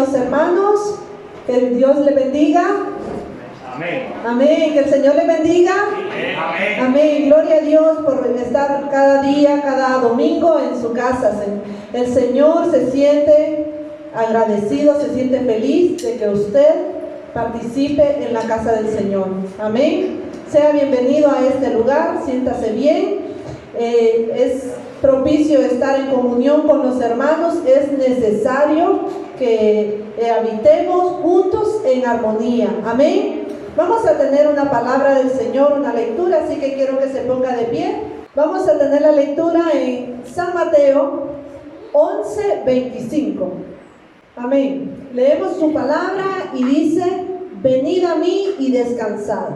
los hermanos. Que Dios les bendiga. Amén. Amén. Que el Señor les bendiga. Amén. Amén. Gloria a Dios por estar cada día, cada domingo en su casa. El Señor se siente agradecido, se siente feliz de que usted participe en la casa del Señor. Amén. Sea bienvenido a este lugar, siéntase bien. Es propicio estar en comunión con los hermanos. Es necesario que habitemos juntos en armonía. Amén. Vamos a tener una palabra del Señor, una lectura, así que quiero que se ponga de pie. Vamos a tener la lectura en San Mateo 11:25. Amén. Leemos su palabra y dice: venid a mí y descansad.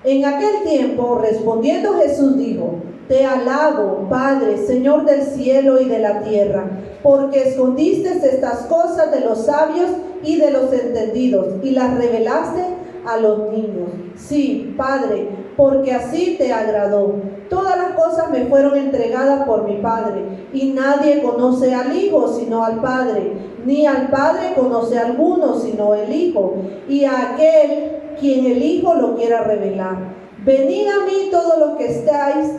En aquel tiempo, respondiendo Jesús dijo: te alabo, Padre, Señor del cielo y de la tierra, porque escondiste estas cosas de los sabios y de los entendidos y las revelaste a los niños. Sí, Padre, porque así te agradó. Todas las cosas me fueron entregadas por mi Padre, y nadie conoce al Hijo sino al Padre, ni al Padre conoce a alguno sino el Hijo, y a aquel quien el Hijo lo quiera revelar. Venid a mí todos los que estáis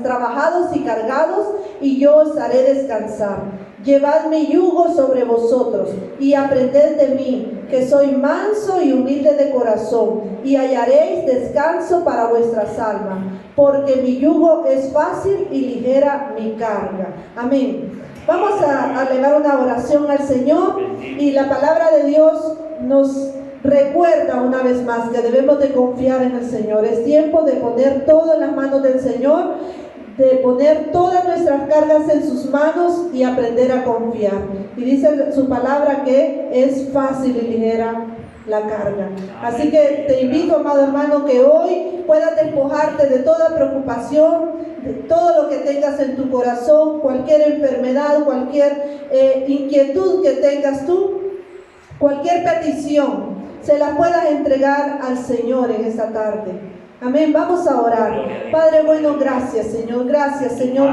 trabajados y cargados, y yo os haré descansar. Llevad mi yugo sobre vosotros, y aprended de mí, que soy manso y humilde de corazón, y hallaréis descanso para vuestras almas, porque mi yugo es fácil y ligera mi carga. Amén. Vamos a elevar una oración al Señor, y la palabra de Dios nos recuerda una vez más que debemos de confiar en el Señor. Es tiempo de poner todo en las manos del Señor, de poner todas nuestras cargas en sus manos y aprender a confiar. Y dice su palabra que es fácil y ligera la carga. Así que te invito, amado hermano, que hoy puedas despojarte de toda preocupación, de todo lo que tengas en tu corazón, cualquier enfermedad, cualquier inquietud que tengas tú, cualquier petición, se la puedas entregar al Señor en esta tarde. Amén. Vamos a orar. Padre bueno, gracias Señor,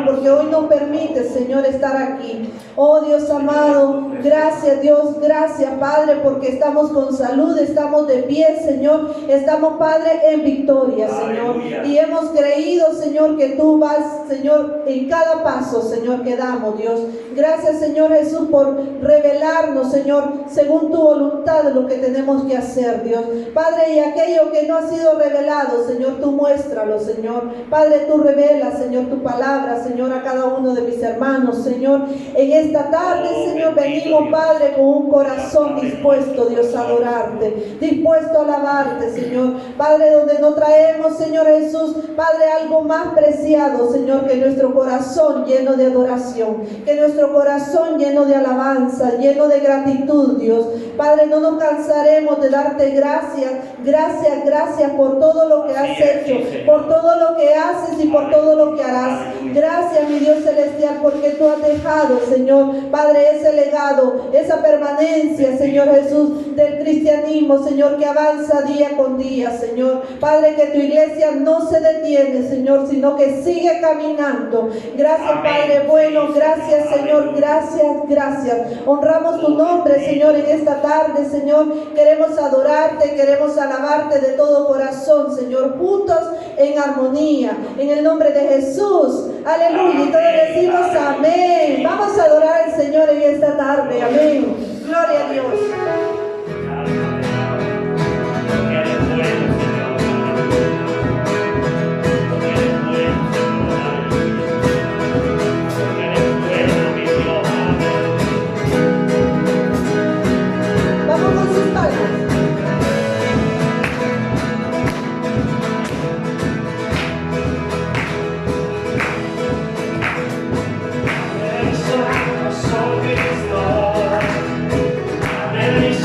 porque hoy nos permite, Señor, estar aquí. Oh Dios amado, gracias Dios, gracias Padre, porque estamos con salud, estamos de pie, Señor, estamos, Padre, en victoria, Señor, y hemos creído, Señor, que tú vas, Señor, en cada paso, Señor, que damos, Dios. Gracias, Señor Jesús, por revelarnos, Señor, según tu voluntad, lo que tenemos que hacer, Dios. Padre, y aquello que no ha sido revelado, Señor, tú muéstralo, Señor. Padre, tú revelas, Señor, tu palabra, Señor, a cada uno de mis hermanos, Señor. En esta tarde, Señor, venimos, Padre, con un corazón dispuesto, Dios, a adorarte, dispuesto a alabarte, Señor. Padre, donde no traemos, Señor Jesús, Padre, algo más preciado, Señor, que nuestro corazón lleno de adoración, que nuestro corazón lleno de alabanza, lleno de gratitud, Dios. Padre, no nos cansaremos de darte gracias, gracias, gracias por todo lo que has hecho, por todo lo que haces y por todo lo que harás. Gracias, mi Dios celestial, porque tú has dejado, Señor, Padre, ese legado, esa permanencia, Señor Jesús, del cristianismo, Señor, que avanza día con día, Señor. Padre, que tu iglesia no se detiene, Señor, sino que sigue caminando. Gracias, Padre bueno, gracias, Señor, gracias, gracias. Honramos tu nombre, Señor, en esta tarde, Señor. Queremos adorarte, queremos alabarte de todo corazón, Señor, juntos en armonía, en el nombre de Jesús. Aleluya. Y todos decimos amén. Vamos a adorar al Señor en esta tarde. Amén. Gloria a Dios. Vamos con sus palmas. There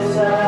Señor.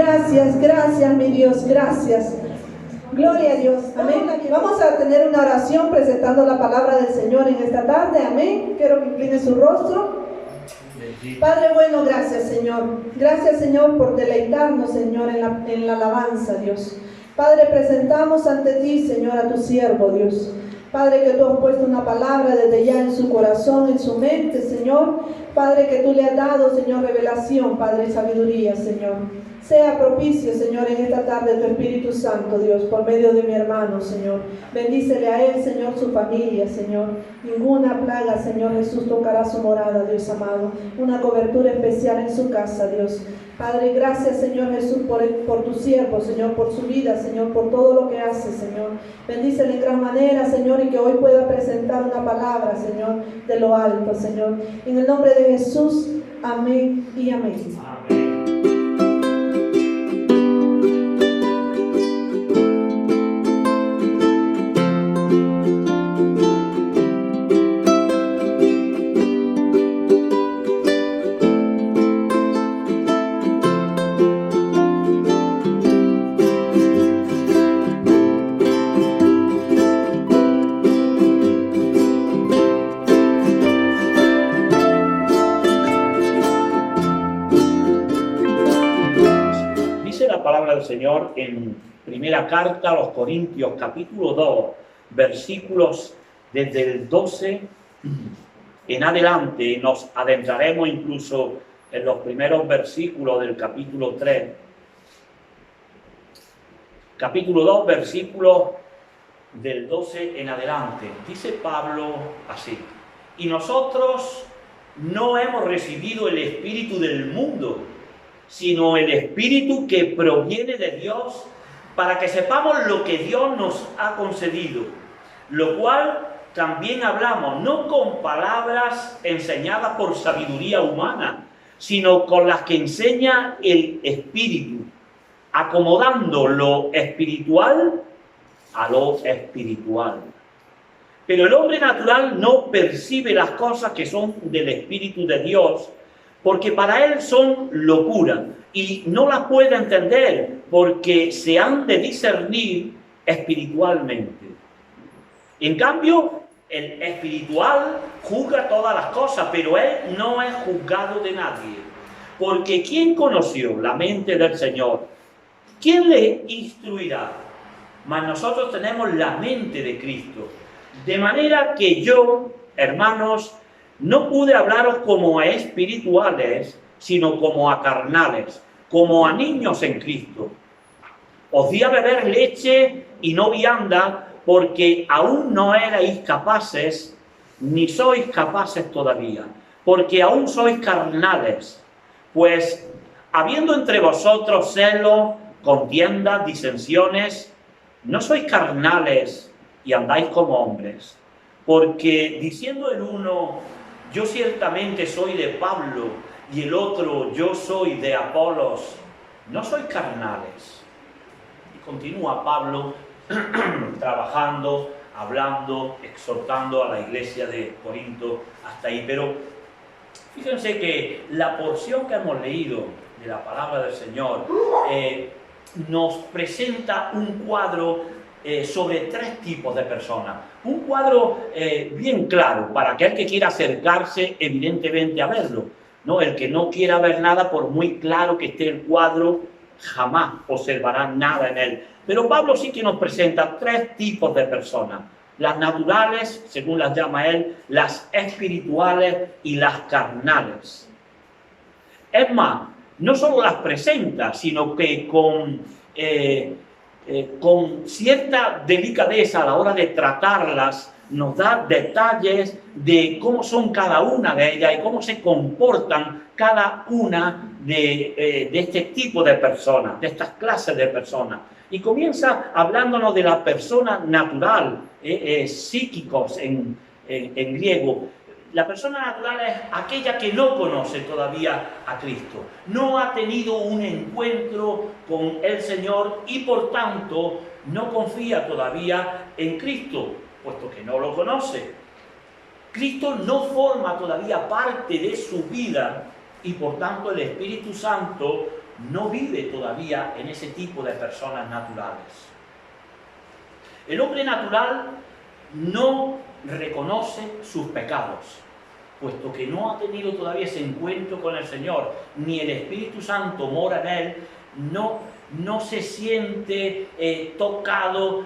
Gracias, gracias, mi Dios, gracias. Gloria a Dios. Amén. Vamos a tener una oración presentando la palabra del Señor en esta tarde. Amén. Quiero que incline su rostro. Padre bueno, gracias, Señor. Gracias, Señor, por deleitarnos, Señor, en la alabanza, Dios. Padre, presentamos ante ti, Señor, a tu siervo, Dios. Padre, que tú has puesto una palabra desde ya en su corazón, en su mente, Señor. Padre, que tú le has dado, Señor, revelación, Padre, sabiduría, Señor. Sea propicio, Señor, en esta tarde tu Espíritu Santo, Dios, por medio de mi hermano, Señor. Bendícele a él, Señor, su familia, Señor. Ninguna plaga, Señor Jesús, tocará su morada, Dios amado. Una cobertura especial en su casa, Dios. Padre, gracias, Señor Jesús, por tu siervo, Señor, por su vida, Señor, por todo lo que hace, Señor. Bendícele en gran manera, Señor, y que hoy pueda presentar una palabra, Señor, de lo alto, Señor. En el nombre de Jesús, amén y amén. Amén. Del Señor en primera carta a los Corintios, capítulo 2, versículos desde el 12 en adelante. Nos adentraremos incluso en los primeros versículos del capítulo 3. Capítulo 2, versículos del 12 en adelante. Dice Pablo así: y nosotros no hemos recibido el espíritu del mundo, sino el Espíritu que proviene de Dios, para que sepamos lo que Dios nos ha concedido, lo cual también hablamos, no con palabras enseñadas por sabiduría humana, sino con las que enseña el Espíritu, acomodando lo espiritual a lo espiritual. Pero el hombre natural no percibe las cosas que son del Espíritu de Dios, porque para él son locura y no las puede entender porque se han de discernir espiritualmente. En cambio, el espiritual juzga todas las cosas, pero él no es juzgado de nadie. Porque ¿quién conoció la mente del Señor? ¿Quién le instruirá? Mas nosotros tenemos la mente de Cristo. De manera que yo, hermanos, no pude hablaros como a espirituales, sino como a carnales, como a niños en Cristo. Os di a beber leche y no vianda, porque aún no erais capaces, ni sois capaces todavía, porque aún sois carnales. Pues, habiendo entre vosotros celos, contiendas, disensiones, no sois carnales y andáis como hombres. Porque diciendo el uno: yo ciertamente soy de Pablo, y el otro: yo soy de Apolos, no sois carnales. Y continúa Pablo trabajando, hablando, exhortando a la iglesia de Corinto hasta ahí. Pero fíjense que la porción que hemos leído de la palabra del Señor nos presenta un cuadro sobre tres tipos de personas. Un cuadro bien claro para aquel que quiera acercarse evidentemente a verlo, ¿no? El que no quiera ver nada, por muy claro que esté el cuadro, jamás observará nada en él. Pero Pablo sí que nos presenta tres tipos de personas: las naturales, según las llama él, las espirituales y las carnales. Es más, no solo las presenta, sino que con cierta delicadeza a la hora de tratarlas, nos da detalles de cómo son cada una de ellas y cómo se comportan cada una de este tipo de personas, de estas clases de personas. Y comienza hablándonos de la persona natural, psíquicos en griego. La persona natural es aquella que no conoce todavía a Cristo, no ha tenido un encuentro con el Señor y por tanto no confía todavía en Cristo, puesto que no lo conoce. Cristo no forma todavía parte de su vida y por tanto el Espíritu Santo no vive todavía en ese tipo de personas naturales. El hombre natural no reconoce sus pecados, puesto que no ha tenido todavía ese encuentro con el Señor, ni el Espíritu Santo mora en él, no se siente tocado,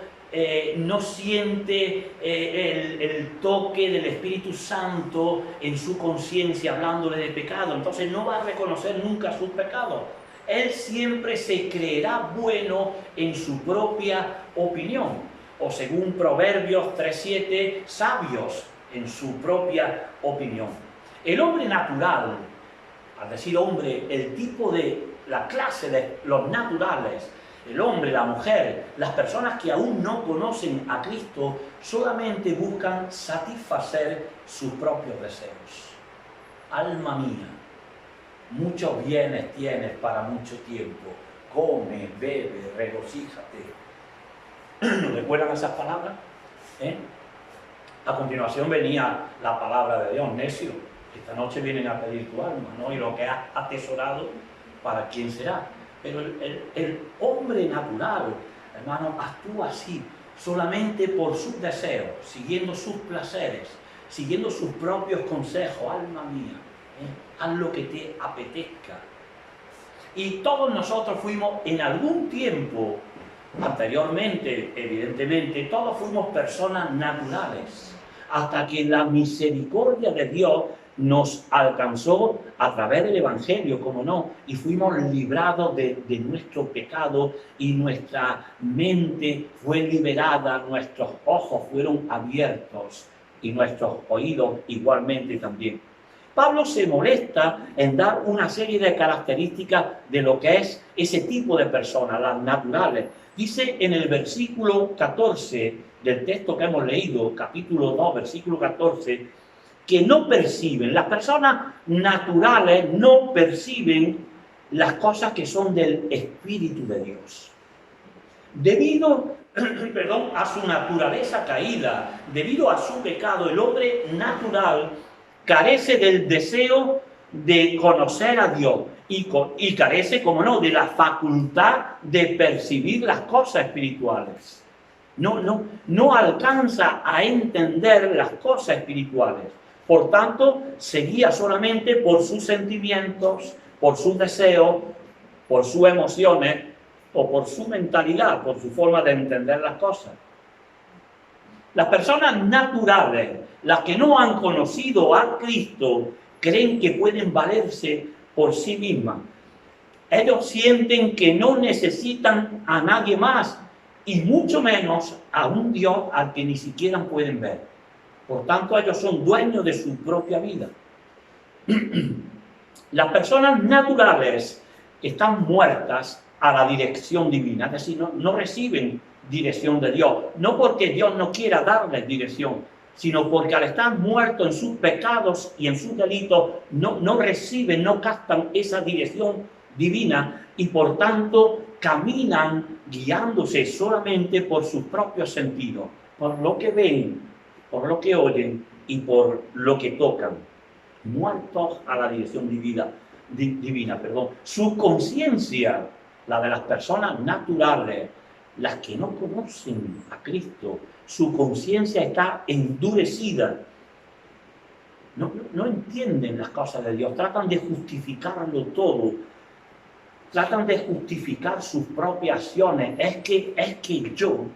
no siente el toque del Espíritu Santo en su conciencia hablándole de pecado. Entonces no va a reconocer nunca sus pecados. Él siempre se creerá bueno en su propia opinión, o según Proverbios 3:7, sabios en su propia opinión. El hombre natural, al decir hombre, el tipo de la clase de los naturales, el hombre, la mujer, las personas que aún no conocen a Cristo, solamente buscan satisfacer sus propios deseos. Alma mía, muchos bienes tienes para mucho tiempo, come, bebe, regocíjate. ¿Recuerdan esas palabras? A continuación venía la palabra de Dios: necio, esta noche vienen a pedir tu alma, ¿no? Y lo que has atesorado, ¿para quién será? Pero el hombre natural, hermano, actúa así, solamente por sus deseos, siguiendo sus placeres, siguiendo sus propios consejos. Alma mía, haz lo que te apetezca. Y todos nosotros fuimos en algún tiempo, anteriormente, evidentemente, todos fuimos personas naturales, hasta que la misericordia de Dios nos alcanzó a través del Evangelio, como no, y fuimos librados de nuestro pecado, y nuestra mente fue liberada, nuestros ojos fueron abiertos y nuestros oídos igualmente también. Pablo se molesta en dar una serie de características de lo que es ese tipo de personas, las naturales. Dice en el versículo 14 del texto que hemos leído, capítulo 2, versículo 14, que no perciben, las personas naturales no perciben las cosas que son del Espíritu de Dios. Debido a su naturaleza caída, debido a su pecado, el hombre natural carece del deseo de conocer a Dios y carece, como no, de la facultad de percibir las cosas espirituales. No alcanza a entender las cosas espirituales. Por tanto, se guía solamente por sus sentimientos, por sus deseos, por sus emociones o por su mentalidad, por su forma de entender las cosas. Las personas naturales, las que no han conocido a Cristo, creen que pueden valerse por sí mismas. Ellos sienten que no necesitan a nadie más, y mucho menos a un Dios al que ni siquiera pueden ver. Por tanto, ellos son dueños de su propia vida. Las personas naturales están muertas a la dirección divina, es decir, no reciben dirección de Dios, no porque Dios no quiera darles dirección, sino porque al estar muertos en sus pecados y en sus delitos, no reciben, no captan esa dirección divina, y por tanto caminan guiándose solamente por sus propios sentidos, por lo que ven, por lo que oyen y por lo que tocan, muertos a la dirección divina. Su conciencia, la de las personas naturales, las que no conocen a Cristo, su conciencia está endurecida. No entienden las cosas de Dios, tratan de justificarlo todo, tratan de justificar sus propias acciones. Es que yo,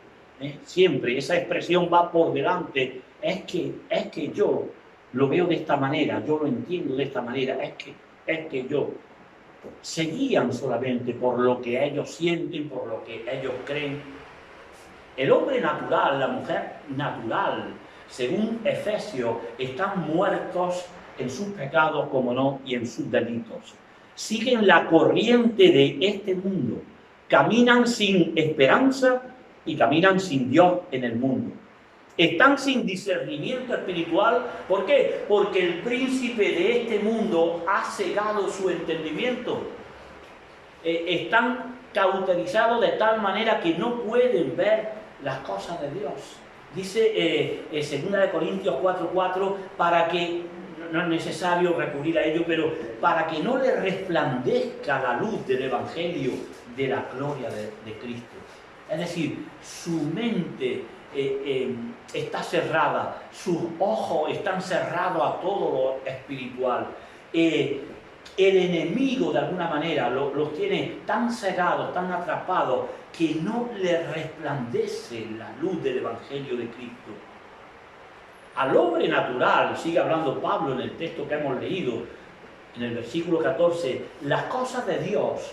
siempre esa expresión va por delante, es que yo lo veo de esta manera, yo lo entiendo de esta manera, es que yo. Se guían solamente por lo que ellos sienten, por lo que ellos creen. El hombre natural, la mujer natural, según Efesios, están muertos en sus pecados, como no, y en sus delitos. Siguen la corriente de este mundo, caminan sin esperanza y caminan sin Dios en el mundo. Están sin discernimiento espiritual. ¿Por qué? Porque el príncipe de este mundo ha cegado su entendimiento. Están cauterizados de tal manera que no pueden ver las cosas de Dios. Dice 2 Corintios 4:4, para que no es necesario recurrir a ello, pero para que no le resplandezca la luz del Evangelio de la gloria de Cristo. Es decir, su mente está cerrada, sus ojos están cerrados a todo lo espiritual. El enemigo, de alguna manera, los tiene tan cegados, tan atrapados, que no le resplandece la luz del Evangelio de Cristo. Al hombre natural, sigue hablando Pablo en el texto que hemos leído, en el versículo 14, las cosas de Dios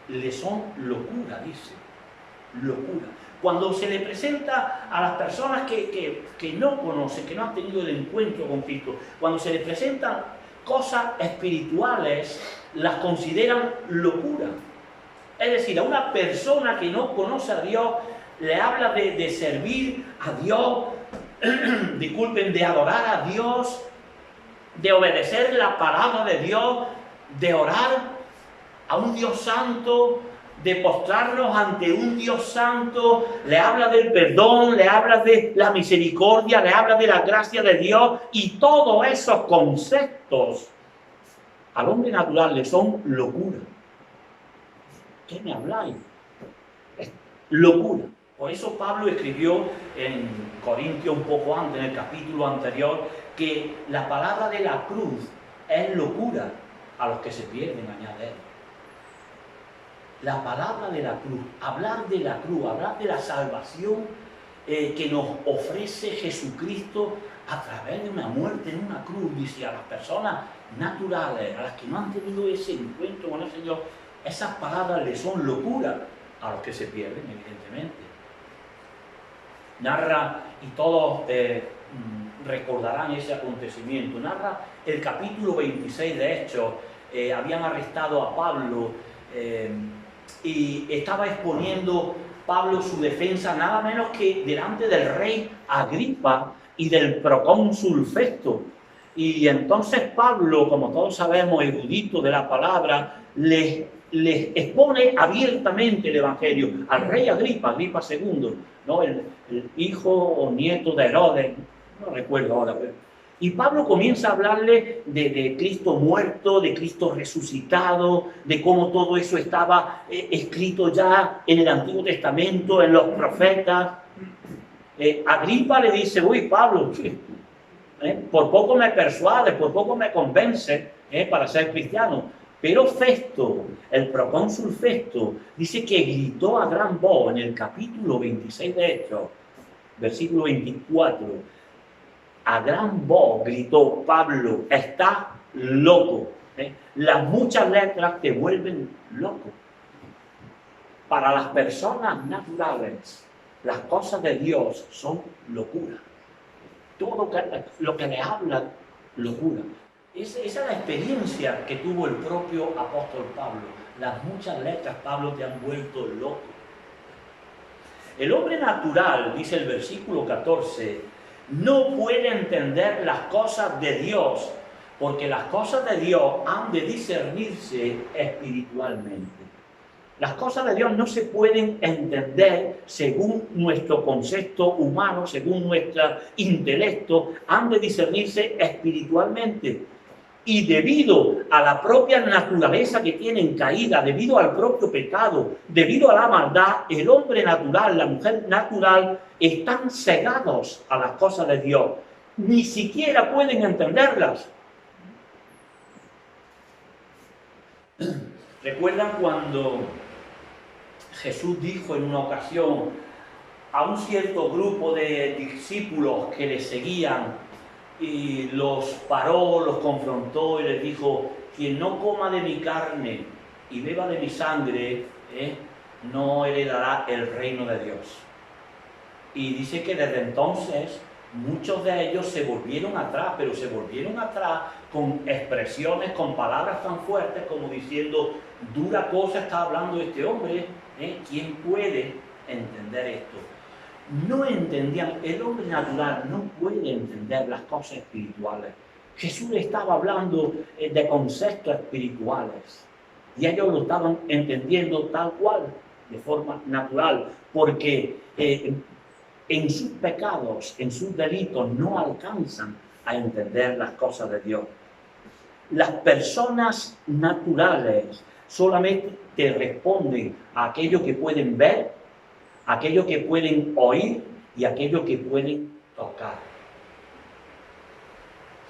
le son locura, dice, locura. Cuando se le presenta a las personas que no conocen, que no han tenido el encuentro con Cristo, cuando se le presentan cosas espirituales, las consideran locura. Es decir, a una persona que no conoce a Dios, le habla de servir a Dios, disculpen, de adorar a Dios, de obedecer la palabra de Dios, de orar a un Dios santo, de postrarnos ante un Dios santo, le habla del perdón, le habla de la misericordia, le habla de la gracia de Dios, y todos esos conceptos al hombre natural le son locura. ¿Qué me habláis? Es locura. Por eso Pablo escribió en Corintios un poco antes, en el capítulo anterior, que la palabra de la cruz es locura a los que se pierden, añade él. La palabra de la cruz, hablar de la cruz, hablar de la salvación que nos ofrece Jesucristo a través de una muerte en una cruz, dice, a las personas naturales, a las que no han tenido ese encuentro con el Señor, esas palabras le son locura a los que se pierden, evidentemente. Narra, y todos recordarán ese acontecimiento, narra el capítulo 26 de Hechos. Habían arrestado a Pablo y estaba exponiendo Pablo su defensa nada menos que delante del rey Agripa y del procónsul Festo. Y entonces Pablo, como todos sabemos, erudito de la palabra, les expone abiertamente el Evangelio al rey Agripa II, ¿no? el hijo o nieto de Herodes, no recuerdo ahora, y Pablo comienza a hablarle de Cristo muerto, de Cristo resucitado, de cómo todo eso estaba escrito ya en el Antiguo Testamento, en los profetas. Agripa le dice, uy, Pablo, por poco me persuades, por poco me convence para ser cristiano. Pero Festo, el procónsul Festo, dice que gritó a gran voz en el capítulo 26 de Hechos, versículo 24, a gran voz gritó, Pablo, está loco. Las muchas letras te vuelven loco. Para las personas naturales, las cosas de Dios son locura. Todo lo que le habla, locura. Esa es la experiencia que tuvo el propio apóstol Pablo. Las muchas letras, Pablo, te han vuelto loco. El hombre natural, dice el versículo 14, no puede entender las cosas de Dios, porque las cosas de Dios han de discernirse espiritualmente. Las cosas de Dios no se pueden entender según nuestro concepto humano, según nuestro intelecto, han de discernirse espiritualmente. Y debido a la propia naturaleza que tienen caída, debido al propio pecado, debido a la maldad, el hombre natural, la mujer natural, están cegados a las cosas de Dios. Ni siquiera pueden entenderlas. ¿Recuerdan cuando Jesús dijo en una ocasión a un cierto grupo de discípulos que le seguían, y los paró, los confrontó y les dijo, quien no coma de mi carne y beba de mi sangre, no heredará el reino de Dios? Y dice que desde entonces muchos de ellos se volvieron atrás, pero se volvieron atrás con expresiones, con palabras tan fuertes como diciendo, dura cosa está hablando este hombre, ¿quién puede entender esto? No entendían, el hombre natural no puede entender las cosas espirituales. Jesús estaba hablando de conceptos espirituales y ellos lo estaban entendiendo tal cual, de forma natural, porque en sus pecados, en sus delitos no alcanzan a entender las cosas de Dios. Las personas naturales solamente te responden a aquello que pueden ver, a aquello que pueden oír y a aquello que pueden tocar.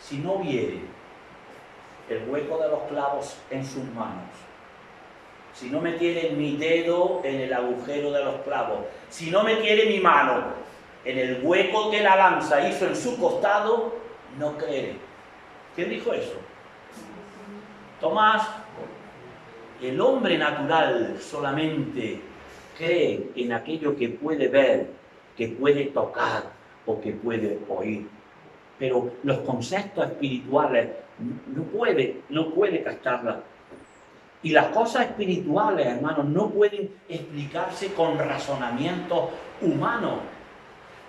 Si no viere el hueco de los clavos en sus manos, si no metiere mi dedo en el agujero de los clavos, si no metiere mi mano en el hueco que la lanza hizo en su costado, no creeré. ¿Quién dijo eso? Tomás. El hombre natural solamente cree en aquello que puede ver, que puede tocar o que puede oír. Pero los conceptos espirituales no puede captarlas. Y las cosas espirituales, hermanos, no pueden explicarse con razonamientos humanos.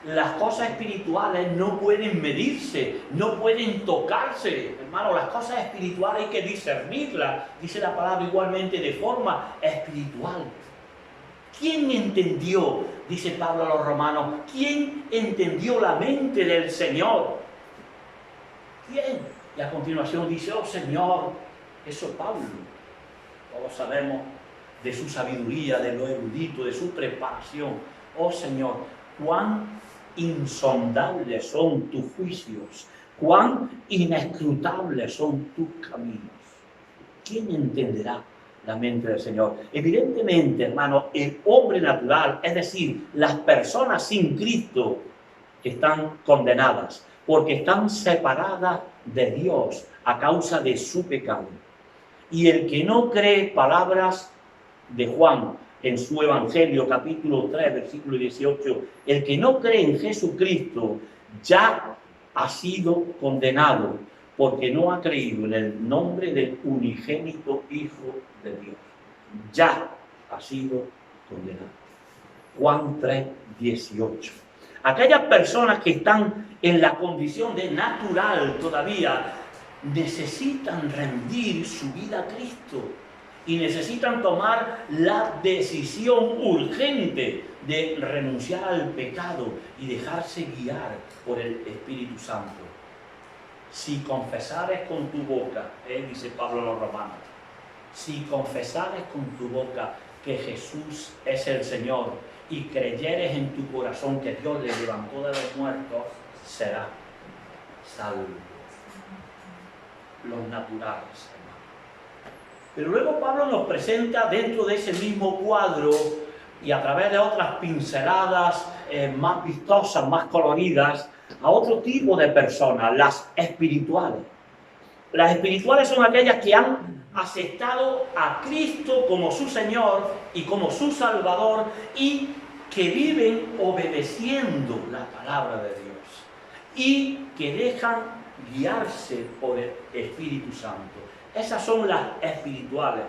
Las cosas espirituales no pueden medirse, no pueden tocarse. Hermano, las cosas espirituales hay que discernirlas, dice la palabra igualmente, de forma espiritual. ¿Quién entendió, dice Pablo a los romanos, quién entendió la mente del Señor? ¿Quién? Y a continuación dice, oh Señor, eso es Pablo. Todos sabemos de su sabiduría, de lo erudito, de su preparación. Oh Señor, cuán insondables son tus juicios, cuán inescrutables son tus caminos. ¿Quién entenderá la mente del Señor? Evidentemente, hermano, el hombre natural, es decir, las personas sin Cristo, están condenadas, porque están separadas de Dios a causa de su pecado. Y el que no cree, palabras de Juan, en su Evangelio, capítulo 3, versículo 18, el que no cree en Jesucristo ya ha sido condenado, porque no ha creído en el nombre del unigénito Hijo de Dios. Ya ha sido condenado. Juan 3, 18. Aquellas personas que están en la condición de natural todavía necesitan rendir su vida a Cristo. Y necesitan tomar la decisión urgente de renunciar al pecado y dejarse guiar por el Espíritu Santo. Si confesares con tu boca, dice Pablo a los romanos, si confesares con tu boca que Jesús es el Señor y creyeres en tu corazón que Dios le levantó de los muertos, serás salvo. Los naturales. Pero luego Pablo nos presenta dentro de ese mismo cuadro y a través de otras pinceladas más vistosas, más coloridas, a otro tipo de personas, las espirituales. Las espirituales son aquellas que han aceptado a Cristo como su Señor y como su Salvador y que viven obedeciendo la palabra de Dios y que dejan guiarse por el Espíritu Santo. Esas son las espirituales.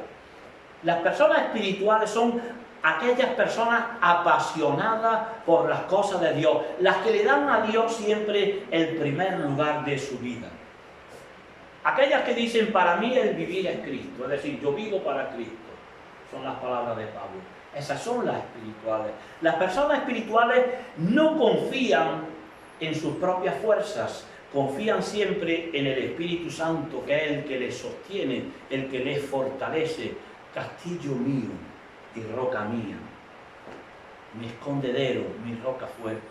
Las personas espirituales son aquellas personas apasionadas por las cosas de Dios, las que le dan a Dios siempre el primer lugar de su vida. Aquellas que dicen, para mí el vivir es Cristo, es decir, yo vivo para Cristo. Son las palabras de Pablo. Esas son las espirituales. Las personas espirituales no confían en sus propias fuerzas, confían siempre en el Espíritu Santo, que es el que les sostiene, el que les fortalece. Castillo mío y roca mía, mi escondedero, mi roca fuerte.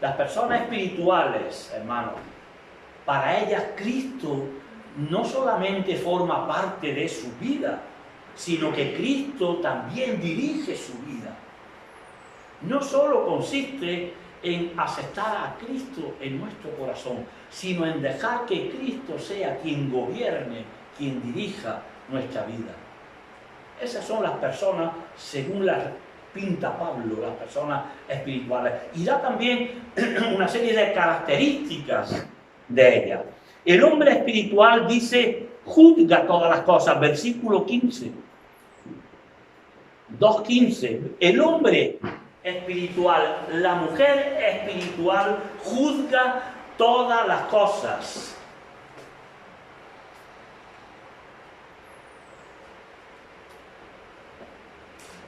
Las personas espirituales, hermanos, para ellas Cristo no solamente forma parte de su vida, sino que Cristo también dirige su vida. No solo consiste en aceptar a Cristo en nuestro corazón, sino en dejar que Cristo sea quien gobierne, quien dirija nuestra vida. Esas son las personas, según las pinta Pablo, las personas espirituales. Y da también una serie de características de ellas. El hombre espiritual dice, juzga todas las cosas, versículo 15. 2:15. El hombre espiritual, la mujer espiritual juzga todas las cosas.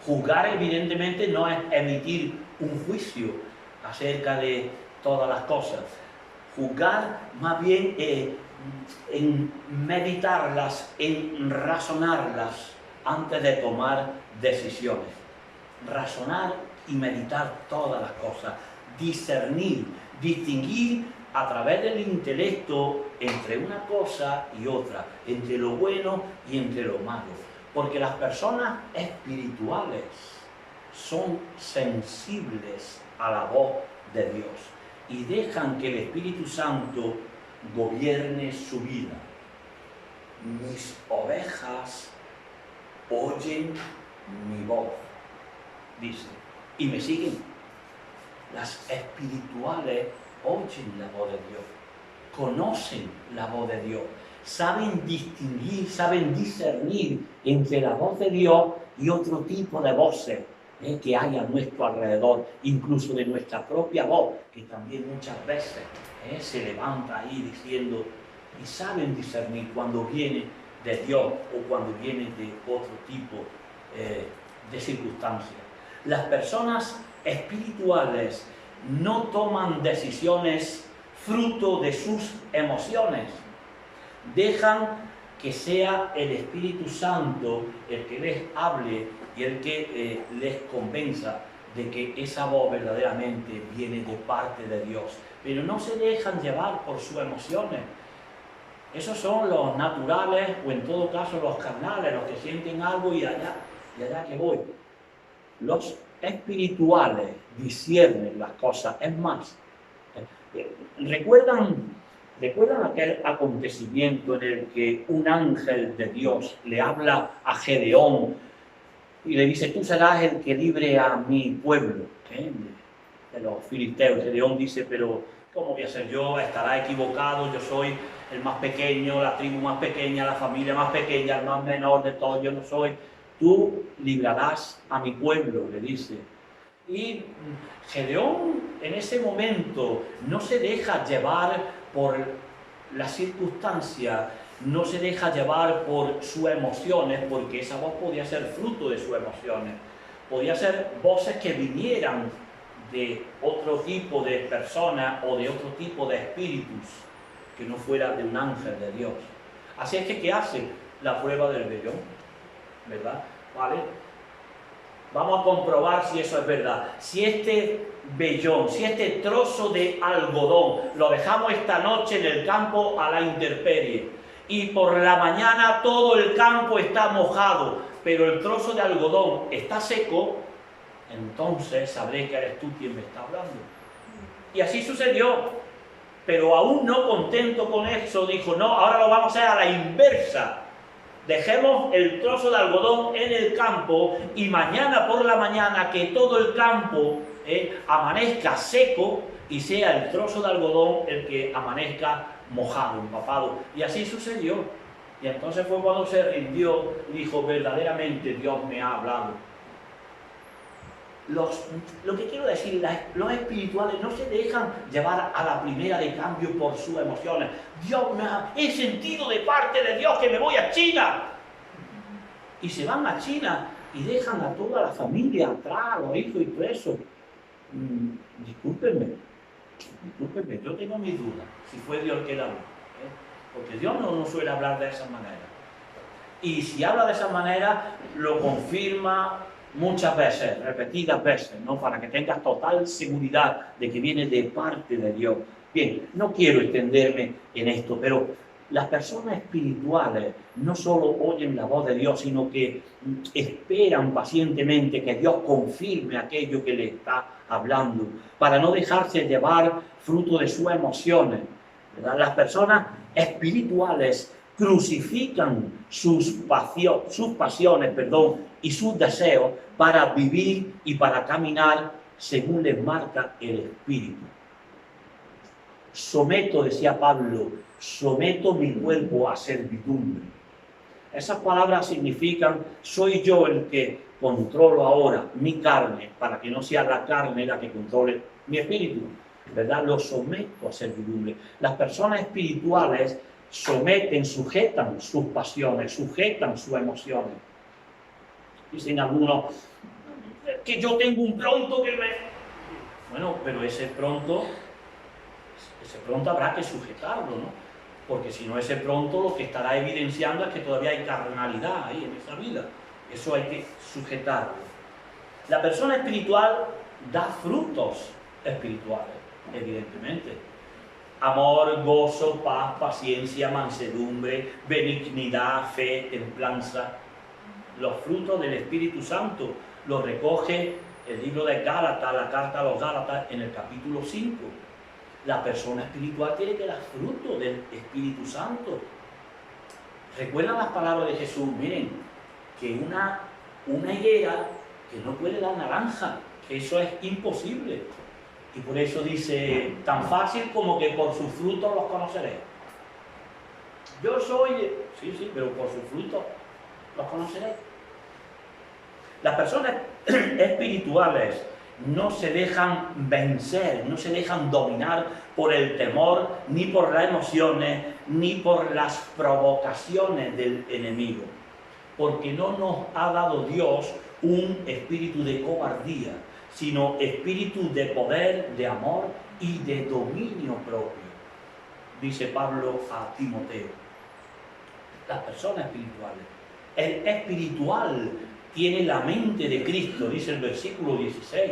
Juzgar evidentemente no es emitir un juicio acerca de todas las cosas. Juzgar más bien en meditarlas, en razonarlas antes de tomar decisiones. Razonar y meditar todas las cosas. Discernir, distinguir a través del intelecto entre una cosa y otra, entre lo bueno y entre lo malo. Porque las personas espirituales son sensibles a la voz de Dios y dejan que el Espíritu Santo gobierne su vida. Mis ovejas oyen mi voz, dice, y me siguen. Las espirituales oyen la voz de Dios, conocen la voz de Dios, saben distinguir, saben discernir entre la voz de Dios y otro tipo de voces que hay a nuestro alrededor, incluso de nuestra propia voz, que también muchas veces se levanta ahí diciendo, y saben discernir cuando viene de Dios o cuando viene de otro tipo de circunstancias. Las personas espirituales no toman decisiones fruto de sus emociones, dejan que sea el Espíritu Santo el que les hable y el que les convenza de que esa voz verdaderamente viene de parte de Dios. Pero no se dejan llevar por sus emociones. Esos son los naturales o en todo caso los carnales, los que sienten algo y allá que voy. Los espirituales disciernen las cosas. Es más, ¿recuerdan aquel acontecimiento en el que un ángel de Dios le habla a Gedeón y le dice, tú serás el que libre a mi pueblo, de los filisteos? Gedeón dice, pero ¿cómo voy a ser yo? Estará equivocado, yo soy el más pequeño, la tribu más pequeña, la familia más pequeña, el más menor de todos, yo no soy. Tú librarás a mi pueblo, le dice. Y Gedeón en ese momento no se deja llevar por la circunstancia, no se deja llevar por sus emociones, porque esa voz podía ser fruto de sus emociones, podía ser voces que vinieran de otro tipo de personas o de otro tipo de espíritus, que no fuera de un ángel de Dios. Así es que, ¿qué hace? La prueba del vellón, ¿verdad? ¿Vale? Vamos a comprobar si eso es verdad. Si este vellón, si este trozo de algodón lo dejamos esta noche en el campo a la intemperie y por la mañana todo el campo está mojado, pero el trozo de algodón está seco, entonces sabré que eres tú quien me está hablando. Y así sucedió. Pero aún no contento con eso, dijo, no, ahora lo vamos a hacer a la inversa. Dejemos el trozo de algodón en el campo y mañana por la mañana que todo el campo amanezca seco y sea el trozo de algodón el que amanezca mojado, empapado. Y así sucedió. Y entonces fue cuando se rindió y dijo, verdaderamente Dios me ha hablado. Lo que quiero decir, los espirituales no se dejan llevar a la primera de cambio por sus emociones. He sentido de parte de Dios que me voy a China. Y se van a China y dejan a toda la familia atrás, los hijos y todo eso. Discúlpenme, yo tengo mis dudas si fue Dios el que le habló. Porque Dios no suele hablar de esa manera. Y si habla de esa manera, lo confirma muchas veces, repetidas veces, ¿no? Para que tengas total seguridad de que viene de parte de Dios. Bien, no quiero extenderme en esto, pero las personas espirituales no solo oyen la voz de Dios, sino que esperan pacientemente que Dios confirme aquello que le está hablando, para no dejarse llevar fruto de sus emociones, ¿verdad? Las personas espirituales crucifican sus pasiones y sus deseos para vivir y para caminar según les marca el Espíritu. Someto, decía Pablo, someto mi cuerpo a servidumbre. Esas palabras significan, soy yo el que controlo ahora mi carne, para que no sea la carne la que controle mi espíritu, ¿verdad? Lo someto a servidumbre. Las personas espirituales sujetan sus pasiones, sujetan sus emociones. Dicen algunos, que yo tengo un pronto que me... Bueno, pero ese pronto ese pronto habrá que sujetarlo, ¿no? Porque si no, ese pronto lo que estará evidenciando es que todavía hay carnalidad ahí en esa vida. Eso hay que sujetarlo. La persona espiritual da frutos espirituales, evidentemente. Amor, gozo, paz, paciencia, mansedumbre, benignidad, fe, templanza. Los frutos del Espíritu Santo los recoge el libro de Gálatas, la carta a los Gálatas, en el capítulo 5. La persona espiritual tiene que dar fruto del Espíritu Santo. Recuerdan las palabras de Jesús, miren, que una higuera que no puede dar naranja, que eso es imposible. Y por eso dice, tan fácil como que por sus frutos los conoceréis. Yo soy, sí, pero por sus frutos los conoceréis. Las personas espirituales no se dejan vencer, no se dejan dominar por el temor, ni por las emociones, ni por las provocaciones del enemigo. Porque no nos ha dado Dios un espíritu de cobardía, sino espíritu de poder, de amor y de dominio propio. Dice Pablo a Timoteo. Las personas espirituales. El espiritual tiene la mente de Cristo, dice el versículo 16.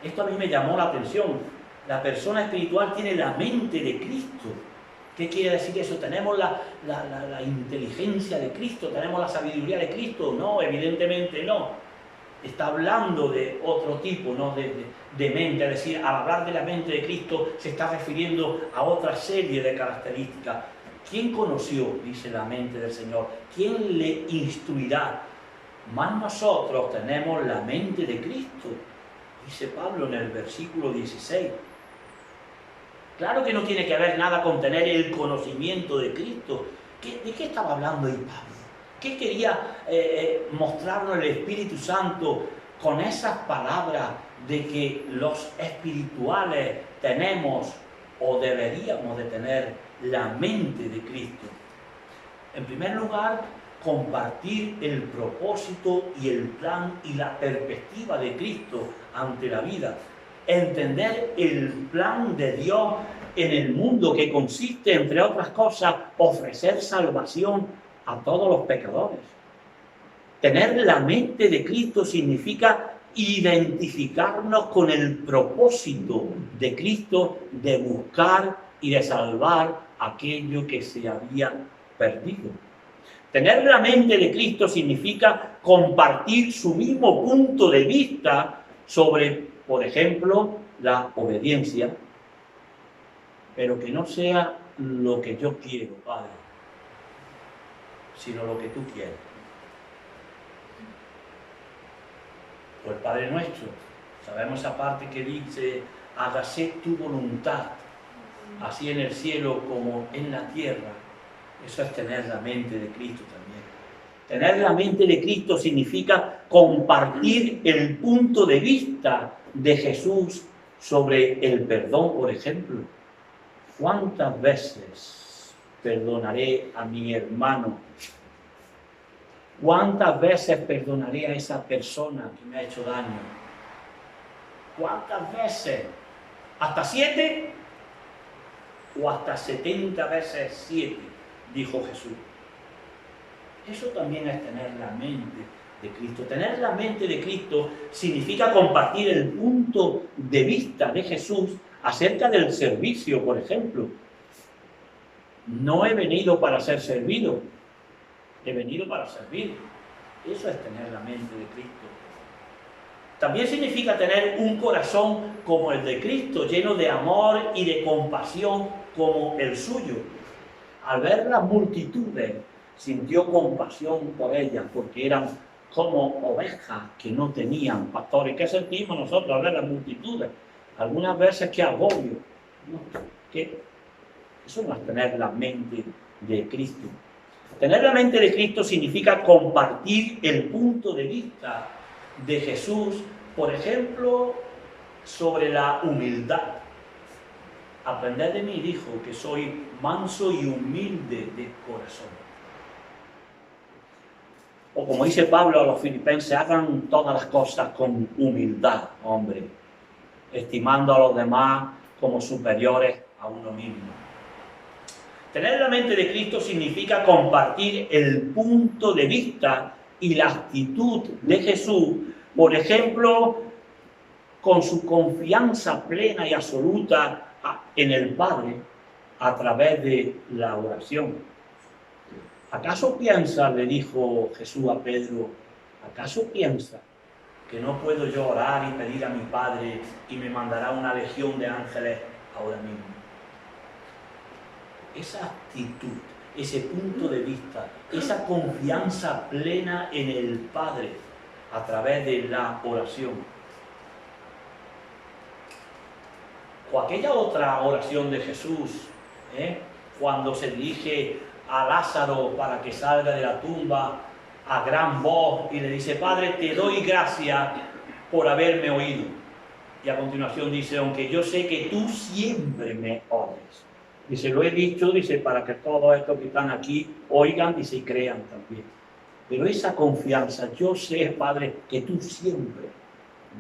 Esto a mí me llamó la atención. La persona espiritual tiene la mente de Cristo. ¿Qué quiere decir eso? ¿Tenemos la inteligencia de Cristo? ¿Tenemos la sabiduría de Cristo? No, evidentemente no. Está hablando de otro tipo, ¿no? de mente. Es decir, al hablar de la mente de Cristo se está refiriendo a otra serie de características. ¿Quién conoció, dice la mente del Señor? ¿Quién le instruirá? Más nosotros tenemos la mente de Cristo, dice Pablo en el versículo 16. Claro que no tiene que ver nada con tener el conocimiento de Cristo. ¿De qué estaba hablando ahí Pablo? ¿Qué quería mostrarnos el Espíritu Santo con esas palabras de que los espirituales tenemos o deberíamos de tener la mente de Cristo? En primer lugar, compartir el propósito y el plan y la perspectiva de Cristo ante la vida. Entender el plan de Dios en el mundo, que consiste, entre otras cosas, ofrecer salvación a todos los pecadores. Tener la mente de Cristo significa identificarnos con el propósito de Cristo de buscar y de salvar aquello que se había perdido. Tener la mente de Cristo significa compartir su mismo punto de vista sobre, por ejemplo, la obediencia, pero que no sea lo que yo quiero, Padre, sino lo que tú quieres. O el Padre Nuestro, sabemos esa parte que dice, hágase tu voluntad, así en el cielo como en la tierra. Eso es tener la mente de Cristo también. Tener la mente de Cristo significa compartir el punto de vista de Jesús sobre el perdón, por ejemplo. ¿Cuántas veces perdonaré a mi hermano? ¿Cuántas veces perdonaré a esa persona que me ha hecho daño? ¿Cuántas veces? ¿Hasta 7? ¿O hasta 70 veces 7? Dijo Jesús. Eso también es tener la mente de Cristo. Tener la mente de Cristo significa compartir el punto de vista de Jesús acerca del servicio, por ejemplo. No he venido para ser servido, he venido para servir. Eso es tener la mente de Cristo. También significa tener un corazón como el de Cristo, lleno de amor y de compasión como el suyo. Al ver las multitudes, sintió compasión por ellas, porque eran como ovejas que no tenían pastores. ¿Qué sentimos nosotros al ver las multitudes? Algunas veces que agobio. ¿No? ¿Qué? Eso no es tener la mente de Cristo. Tener la mente de Cristo significa compartir el punto de vista de Jesús, por ejemplo, sobre la humildad. Aprended de mí, dijo, que soy manso y humilde de corazón. O como dice Pablo a los filipenses, hagan todas las cosas con humildad, hombre, estimando a los demás como superiores a uno mismo. Tener la mente de Cristo significa compartir el punto de vista y la actitud de Jesús, por ejemplo, con su confianza plena y absoluta en el Padre a través de la oración. ¿Acaso piensa, le dijo Jesús a Pedro, acaso piensa que no puedo yo orar y pedir a mi Padre y me mandará una legión de ángeles ahora mismo? Esa actitud, ese punto de vista, esa confianza plena en el Padre a través de la oración. O aquella otra oración de Jesús, cuando se dirige a Lázaro para que salga de la tumba a gran voz y le dice, Padre, te doy gracias por haberme oído. Y a continuación dice, aunque yo sé que tú siempre me oyes. Dice, lo he dicho, dice, para que todos estos que están aquí oigan, dice, y crean también. Pero esa confianza, yo sé, Padre, que tú siempre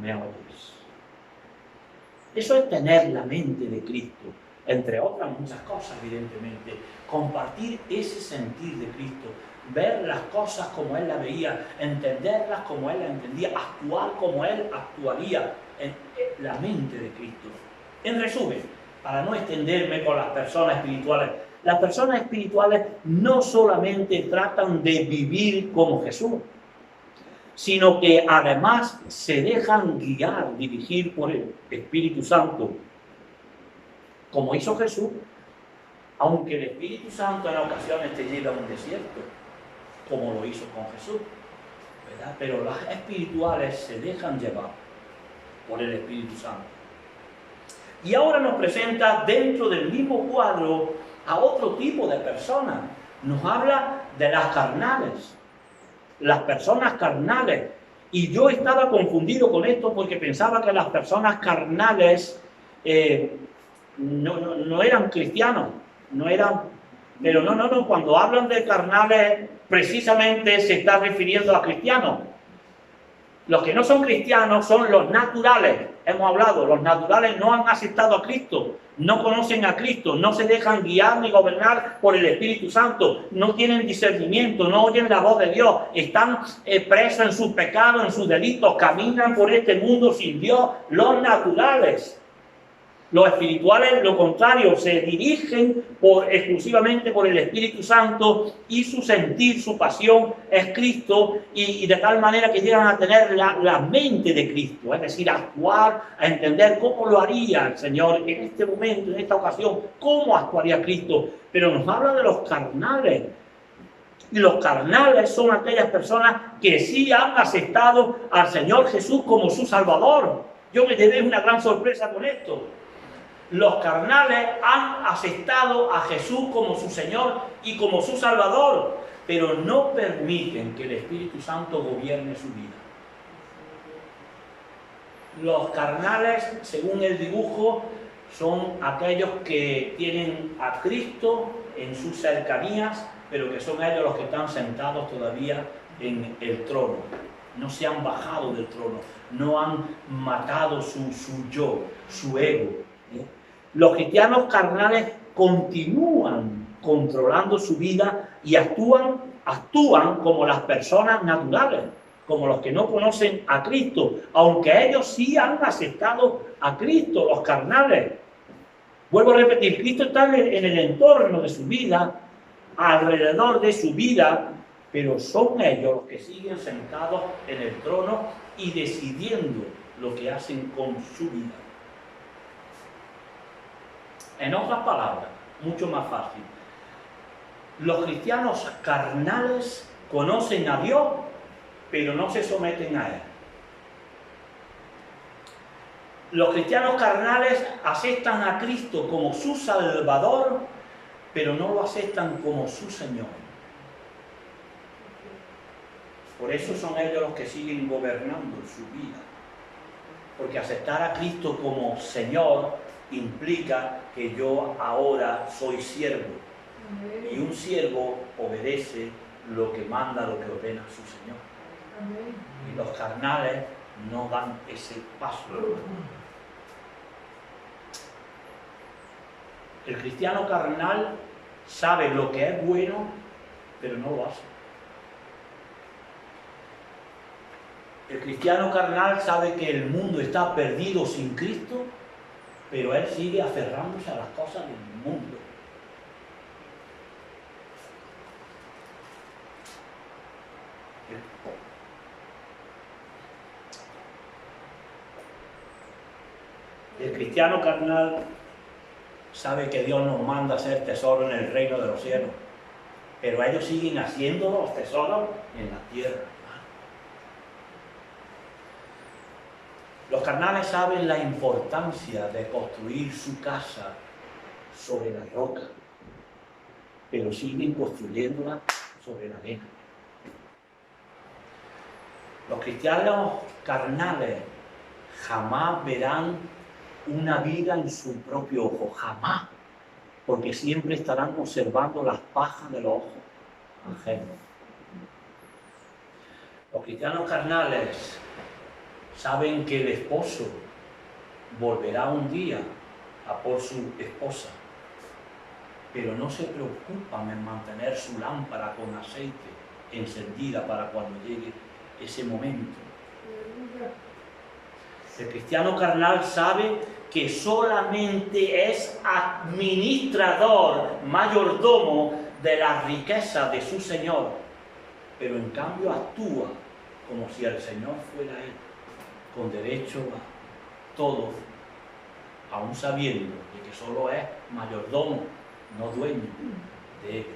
me oyes. Eso es tener la mente de Cristo, entre otras muchas cosas, evidentemente. Compartir ese sentir de Cristo, ver las cosas como Él las veía, entenderlas como Él las entendía, actuar como Él actuaría, en la mente de Cristo. En resumen, para no extenderme con las personas espirituales no solamente tratan de vivir como Jesús, sino que además se dejan guiar, dirigir por el Espíritu Santo, como hizo Jesús, aunque el Espíritu Santo en ocasiones te lleva a un desierto, como lo hizo con Jesús, ¿verdad? Pero las espirituales se dejan llevar por el Espíritu Santo. Y ahora nos presenta dentro del mismo cuadro a otro tipo de personas. Nos habla de las carnales, las personas carnales. Y yo estaba confundido con esto porque pensaba que las personas carnales no eran cristianos, no eran... Pero no, cuando hablan de carnales precisamente se está refiriendo a cristianos. Los que no son cristianos son los naturales, hemos hablado, los naturales no han aceptado a Cristo, no conocen a Cristo, no se dejan guiar ni gobernar por el Espíritu Santo, no tienen discernimiento, no oyen la voz de Dios, están presos en sus pecados, en sus delitos, caminan por este mundo sin Dios, los naturales. Los espirituales, lo contrario, se dirigen exclusivamente por el Espíritu Santo y su sentir, su pasión es Cristo y de tal manera que llegan a tener la mente de Cristo, es decir, a actuar, a entender cómo lo haría el Señor en este momento, en esta ocasión, cómo actuaría Cristo. Pero nos habla de los carnales. Y los carnales son aquellas personas que sí han aceptado al Señor Jesús como su Salvador. Yo me llevé una gran sorpresa con esto. Los carnales han aceptado a Jesús como su Señor y como su Salvador, pero no permiten que el Espíritu Santo gobierne su vida. Los carnales, según el dibujo, son aquellos que tienen a Cristo en sus cercanías, pero que son ellos los que están sentados todavía en el trono. No se han bajado del trono, no han matado su yo, su ego. Los cristianos carnales continúan controlando su vida y actúan como las personas naturales, como los que no conocen a Cristo, aunque ellos sí han aceptado a Cristo, los carnales. Vuelvo a repetir, Cristo está en el entorno de su vida, alrededor de su vida, pero son ellos los que siguen sentados en el trono y decidiendo lo que hacen con su vida. En otras palabras, mucho más fácil, los cristianos carnales conocen a Dios, pero no se someten a Él. Los cristianos carnales aceptan a Cristo como su Salvador, pero no lo aceptan como su Señor. Por eso son ellos los que siguen gobernando su vida. Porque aceptar a Cristo como Señor implica que yo ahora soy siervo. Y un siervo obedece lo que manda, lo que ordena su Señor. Y los carnales no dan ese paso. El cristiano carnal sabe lo que es bueno, pero no lo hace. El cristiano carnal sabe que el mundo está perdido sin Cristo, pero él sigue aferrándose a las cosas del mundo. El cristiano carnal sabe que Dios nos manda a hacer tesoro en el reino de los cielos, pero ellos siguen haciendo los tesoros en la tierra. Los carnales saben la importancia de construir su casa sobre la roca, pero siguen construyéndola sobre la arena. Los cristianos carnales jamás verán una viga en su propio ojo, jamás, porque siempre estarán observando las pajas de los ojos ajenos. Los cristianos carnales saben que el esposo volverá un día a por su esposa, pero no se preocupan en mantener su lámpara con aceite encendida para cuando llegue ese momento. El cristiano carnal sabe que solamente es administrador, mayordomo de la riqueza de su Señor, pero en cambio actúa como si el Señor fuera Él, con derecho a todo, aún sabiendo de que solo es mayordomo, no dueño de Él.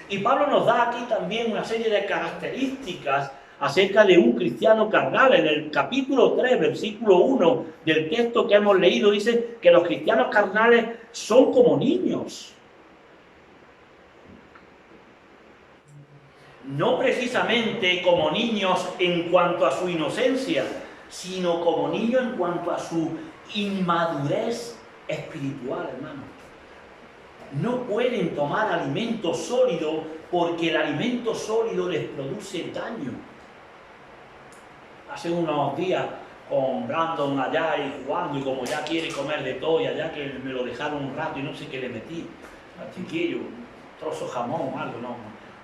Y Pablo nos da aquí también una serie de características acerca de un cristiano carnal. En el capítulo 3, versículo 1 del texto que hemos leído, dice que los cristianos carnales son como niños. No precisamente como niños en cuanto a su inocencia, sino como niños en cuanto a su inmadurez espiritual, hermano. No pueden tomar alimento sólido porque el alimento sólido les produce daño. Hace unos días con Brandon allá y jugando, y como ya quiere comer de todo, y allá que me lo dejaron un rato y no sé qué le metí al chiquillo, un trozo de jamón o algo, no,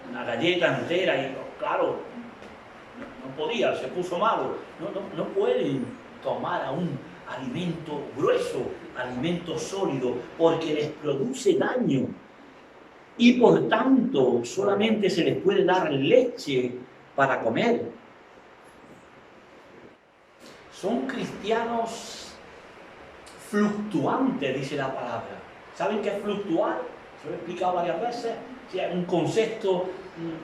una galleta entera, y claro, no podía, se puso malo. No pueden tomar aún alimento grueso, alimento sólido, porque les produce daño. Y por tanto, solamente se les puede dar leche para comer. Son cristianos fluctuantes, dice la palabra. ¿Saben qué es fluctuar? Se lo he explicado varias veces. Es un concepto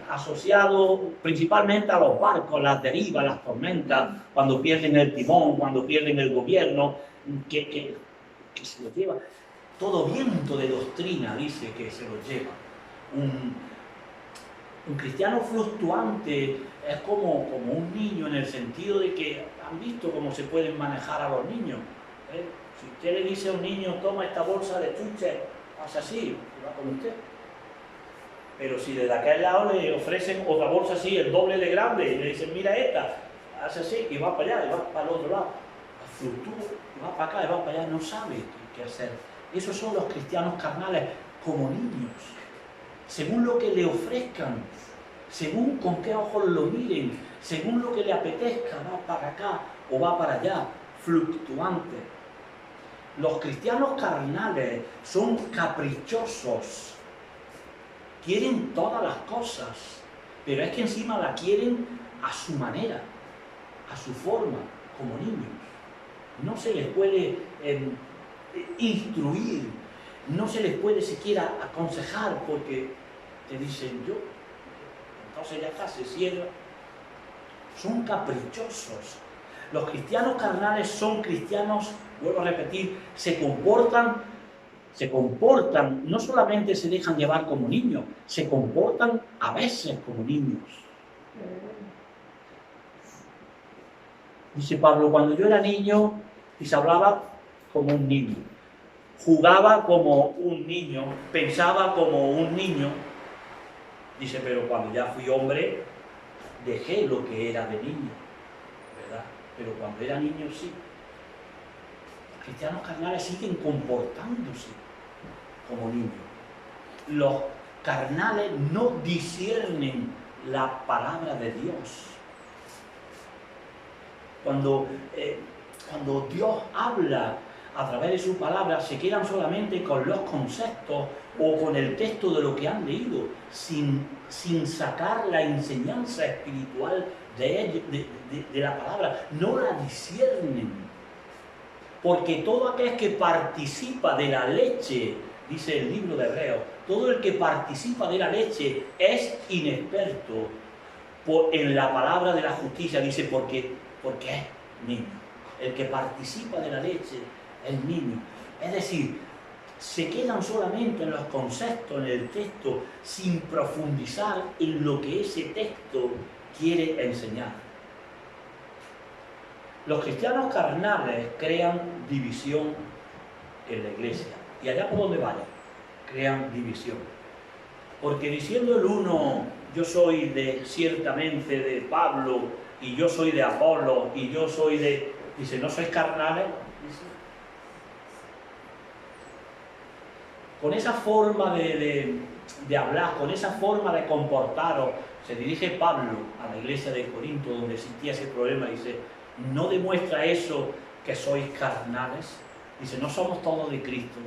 asociado principalmente a los barcos, las derivas, las tormentas, cuando pierden el timón, cuando pierden el gobierno, que se los lleva. Todo viento de doctrina dice que se los lleva. Un cristiano fluctuante es como un niño, en el sentido de que han visto cómo se pueden manejar a los niños. Si usted le dice a un niño, toma esta bolsa de chuches, hace así, va con usted. Pero si desde aquel lado le ofrecen otra bolsa así, el doble de grande, y le dicen, mira esta, hace así, y va para allá, y va para el otro lado. Fluctúa, y va para acá, y va para allá, no sabe qué hacer. Esos son los cristianos carnales, como niños. Según lo que le ofrezcan, según con qué ojos lo miren, según lo que le apetezca, va para acá o va para allá, fluctuante. Los cristianos carnales son caprichosos, quieren todas las cosas, pero es que encima la quieren a su manera, a su forma, como niños. No se les puede instruir, no se les puede siquiera aconsejar, porque te dicen yo, entonces ya está, se cierra. Son caprichosos. Los cristianos carnales son cristianos, vuelvo a repetir, se comportan, no solamente se dejan llevar como niños, se comportan a veces como niños. Dice Pablo, cuando yo era niño, y se hablaba como un niño, jugaba como un niño, pensaba como un niño. Dice, pero cuando ya fui hombre, dejé lo que era de niño, ¿verdad? Pero cuando era niño sí. Los cristianos carnales siguen comportándose como niños. Los carnales no disciernen la palabra de Dios. Cuando Dios habla a través de su palabra, se quedan solamente con los conceptos o con el texto de lo que han leído, sin sacar la enseñanza espiritual de la palabra. No la disciernen. Porque todo aquel que participa de la leche, dice el libro de Hebreos, todo el que participa de la leche es inexperto en la palabra de la justicia, dice, porque es niño. El que participa de la leche es niño. Es decir, se quedan solamente en los conceptos, en el texto, sin profundizar en lo que ese texto quiere enseñar. Los cristianos carnales crean división en la iglesia. Y allá por donde vayan, crean división. Porque diciendo el uno, yo soy ciertamente de Pablo, y yo soy de Apolo, y yo soy de... Dice, ¿no sois carnales? Dice. Con esa forma de hablar, con esa forma de comportaros, se dirige Pablo a la iglesia de Corinto, donde existía ese problema, dice, ¿no demuestra eso que sois carnales? Dice, ¿no somos todos de Cristo?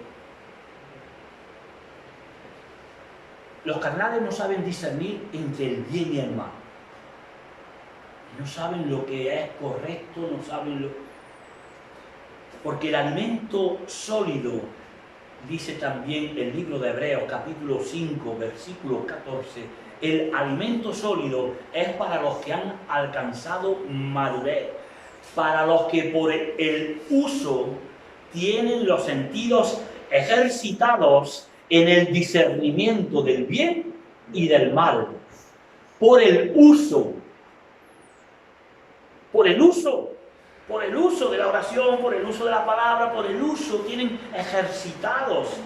Los carnales no saben discernir entre el bien y el mal. No saben lo que es correcto, no saben lo... Porque el alimento sólido, dice también el libro de Hebreos, capítulo 5, versículo 14, el alimento sólido es para los que han alcanzado madurez, para los que por el uso tienen los sentidos ejercitados en el discernimiento del bien y del mal. Por el uso de la oración, por el uso de la palabra, por el uso, tienen ejercitados,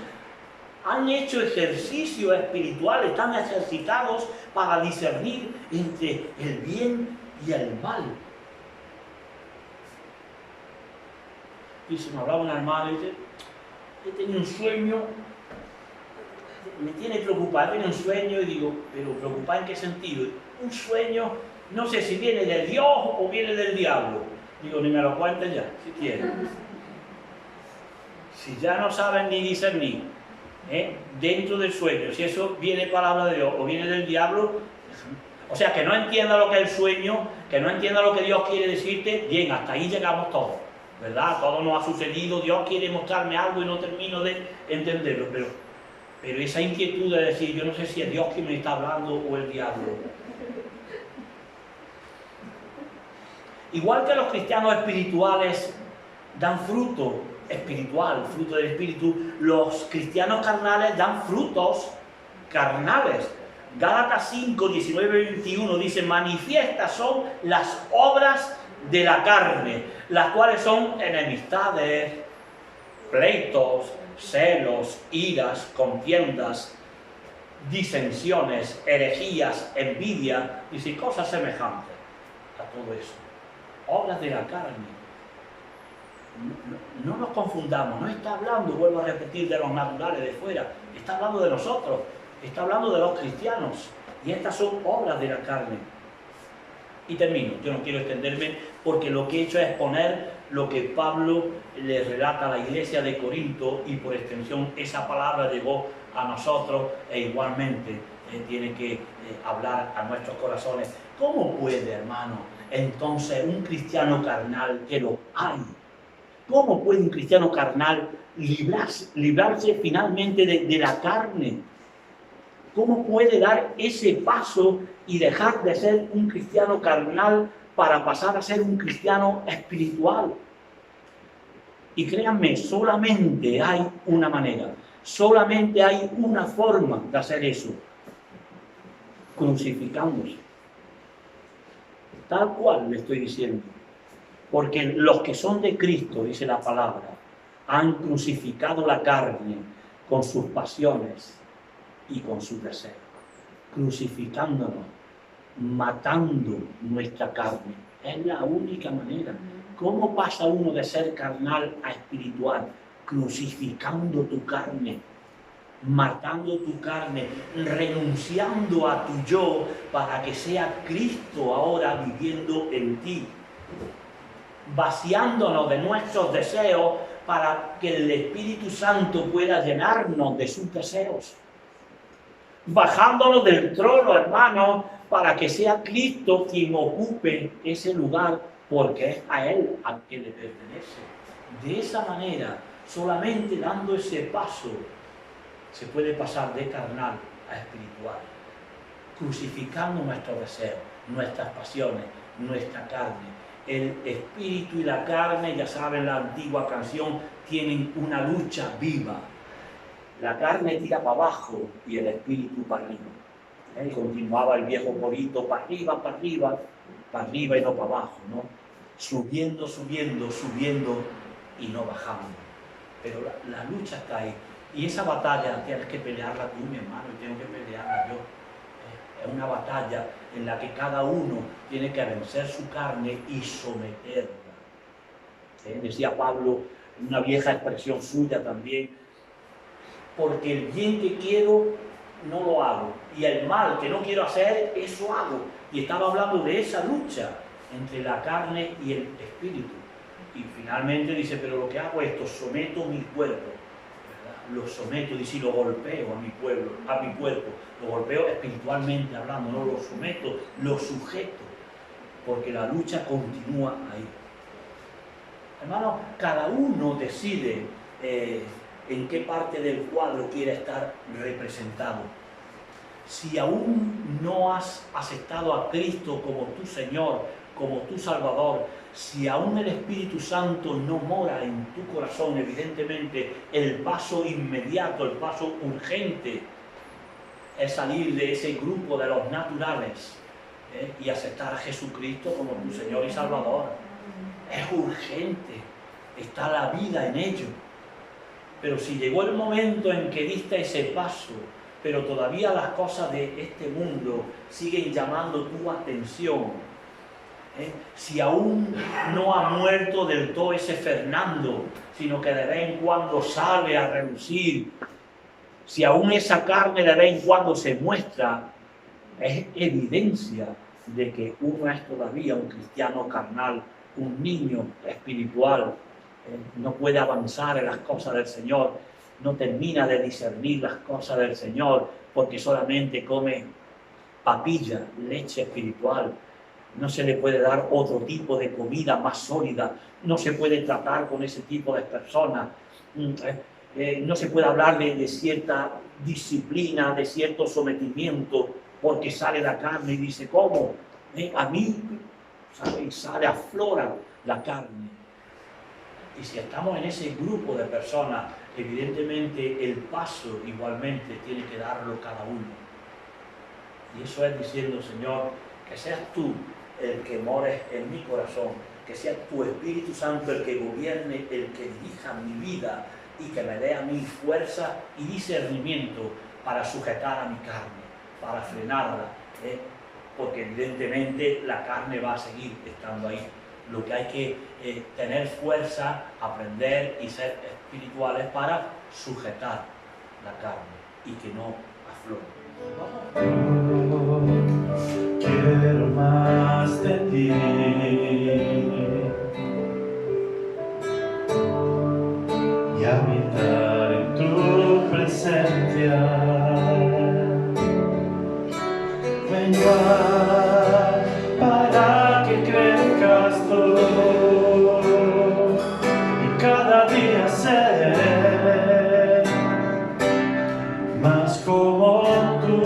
han hecho ejercicio espiritual, están ejercitados para discernir entre el bien y el mal. Dice, me hablaba un hermano y dice, he tenido un sueño, me tiene preocupado, tiene un sueño, y digo, ¿pero preocupado en qué sentido? Un sueño, no sé si viene de Dios o viene del diablo. Digo, ni me lo cuentes ya, si quieres. Si ya no saben ni discernir, dentro del sueño, si eso viene palabra de Dios o viene del diablo, o sea, que no entienda lo que es el sueño, que no entienda lo que Dios quiere decirte, bien, hasta ahí llegamos todos, ¿verdad? Todo nos ha sucedido, Dios quiere mostrarme algo y no termino de entenderlo, pero esa inquietud de decir, yo no sé si es Dios quien me está hablando o el diablo. Igual que los cristianos espirituales dan fruto espiritual, fruto del espíritu, los cristianos carnales dan frutos carnales. Gálatas 5, 19 y 21 dice, manifiestas son las obras de la carne, las cuales son enemistades, pleitos, celos, iras, contiendas, disensiones, herejías, envidia, y cosas semejantes a todo eso. Obras de la carne. No nos confundamos, no está hablando, vuelvo a repetir, de los naturales de fuera, está hablando de nosotros, está hablando de los cristianos, y estas son obras de la carne. Y termino, yo no quiero extenderme porque lo que he hecho es poner lo que Pablo le relata a la iglesia de Corinto, y por extensión esa palabra llegó a nosotros e igualmente tiene que hablar a nuestros corazones. ¿Cómo puede, hermano, entonces un cristiano carnal, que lo hay, cómo puede un cristiano carnal librarse finalmente de la carne? ¿Cómo puede dar ese paso y dejar de ser un cristiano carnal para pasar a ser un cristiano espiritual? Y créanme, solamente hay una manera, solamente hay una forma de hacer eso: crucificándose. Tal cual le estoy diciendo. Porque los que son de Cristo, dice la palabra, han crucificado la carne con sus pasiones y con sus deseos. Crucificándonos, matando nuestra carne. Es la única manera. ¿Cómo pasa uno de ser carnal a espiritual? Crucificando tu carne. matando tu carne, renunciando a tu yo para que sea Cristo ahora viviendo en ti, vaciándonos de nuestros deseos para que el Espíritu Santo pueda llenarnos de sus deseos, bajándonos del trono, hermanos, para que sea Cristo quien ocupe ese lugar, porque es a Él a quien le pertenece. De esa manera, solamente dando ese paso, se puede pasar de carnal a espiritual, crucificando nuestros deseos, nuestras pasiones, nuestra carne. El espíritu y la carne, ya saben la antigua canción, tienen una lucha viva. La carne tira para abajo y el espíritu para arriba. Continuaba el viejo corito, para arriba, para arriba, para arriba y no para abajo, ¿no? Subiendo, subiendo, subiendo y no bajando. Pero la lucha está ahí. Y esa batalla tienes que pelearla tú, mi hermano, y tengo que pelearla yo. Es una batalla en la que cada uno tiene que vencer su carne y someterla. Decía Pablo, una vieja expresión suya también, porque el bien que quiero no lo hago, y el mal que no quiero hacer, eso hago. Y estaba hablando de esa lucha entre la carne y el espíritu. Y finalmente dice, pero lo que hago es esto, someto mi cuerpo. Lo someto, dice, y lo golpeo a mi cuerpo, lo golpeo espiritualmente hablando, no lo someto, lo sujeto, porque la lucha continúa ahí. Hermano, cada uno decide en qué parte del cuadro quiere estar representado. Si aún no has aceptado a Cristo como tu Señor, como tu Salvador, si aún el Espíritu Santo no mora en tu corazón, evidentemente el paso inmediato, el paso urgente es salir de ese grupo de los naturales y aceptar a Jesucristo como tu Señor y Salvador. Es urgente, está la vida en ello. Pero si llegó el momento en que diste ese paso, pero todavía las cosas de este mundo siguen llamando tu atención, si aún no ha muerto del todo ese Fernando, sino que de vez en cuando sale a relucir, si aún esa carne de vez en cuando se muestra, es evidencia de que uno es todavía un cristiano carnal, un niño espiritual, no puede avanzar en las cosas del Señor, no termina de discernir las cosas del Señor, porque solamente come papilla, leche espiritual. No se le puede dar otro tipo de comida más sólida, no se puede tratar con ese tipo de personas, no se puede hablar de cierta disciplina, de cierto sometimiento, porque sale la carne y dice, ¿cómo? A mí, ¿sabe? Sale, aflora la carne. Y si estamos en ese grupo de personas, evidentemente el paso igualmente tiene que darlo cada uno. Y eso es diciendo, Señor, que seas tú el que mores en mi corazón, que sea tu Espíritu Santo el que gobierne, el que dirija mi vida y que me dé a mí fuerza y discernimiento para sujetar a mi carne, para frenarla, porque evidentemente la carne va a seguir estando ahí. Lo que hay que tener fuerza, aprender y ser espirituales para sujetar la carne y que no aflore. Quiero más de ti y habitar en tu presencia. Vengo para que crezcas tú y cada día ser más como tú.